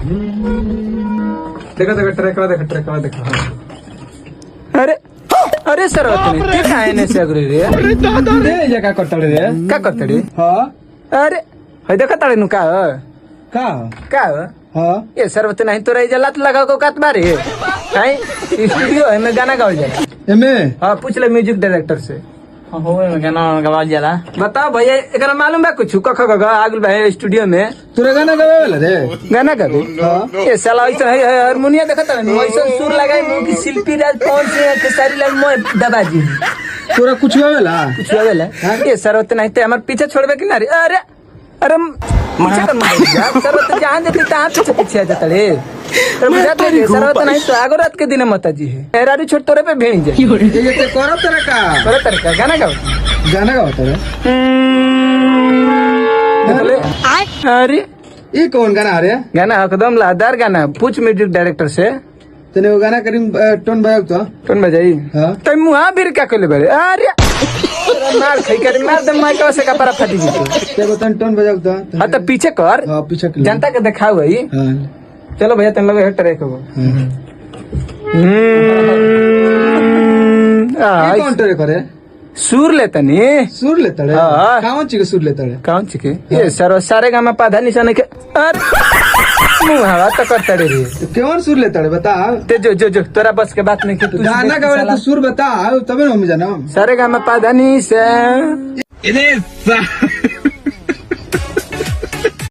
देखो देखो ट्रैक वाला देखो। अरे अरे सर के खाने से अग्रे रे दे ये का करतड़े रे? का करतड़ी? हां अरे है देखा ताड़े नु का का का हां ये सर्वत नहीं तो रही जलात लगा को काट मारे हैं स्टूडियो है में गाना गावल जाला। एमे हां पूछ ले म्यूजिक डायरेक्टर से। हो गाना गवाल जाला। बताओ भैया एकरा मालूम बा कुछ कख ग आगल भाई स्टूडियो में तोरे गाना गावे वाला रे? गाना गाबे। ये साला ऐसा है हारमोनियम देखा ताड़े नु ऐसा सुर लगाई मुंह की शिल्पी राज कौन से खेसारी लाल मोय दबाजी तोरा कुछ गावेला? कुछ गावेला ये सर्वत नहीं ते हमर पीछे छोड़बे कि ना रे? अरे अरे पीछे कर मत जा सर्वत जहां जति तहां पीछे पीछे आ जाता रे। अरे बुझात रे सर्वत नहीं तो आगो रात के दिन माता जी है एरारी छोड़ तोरे पे भेड़ जाए। ये ते करो तेरा का करे तरीका गाना गाओ गाना गाओ तेरे? अरे ये कौन गाना आ रे? गाना एकदम लादार गाना पूछ म्यूजिक डायरेक्टर से तने वो गाना करीम टोन बजाओ तो कौन बजाई? हां तो मुहा फिर क्या कर ले बड़े? अरे मार खाई कर मार दम मार का से कपड़ा फटी जी ते बतन टोन बजाओ तो। हां तो पीछे कर हां पीछे कर जनता के दिखाओ भाई। हां चलो भैया तुम लोग हेड ट्रैक हो। ये कौन टोरे करे? सुर लेता नी सुर लेता रे? हाँ। कौन चीज के सुर लेता रे? कौन चिके ये सारे गामा पाधा निशान के अरे मुंह हवा तो करता रे कौन सुर लेता रे बता? ते जो तोरा बस के बात नहीं की तू गाना गावे तो सुर बता तबे ना हम जानम। सारे गामा पाधा निशान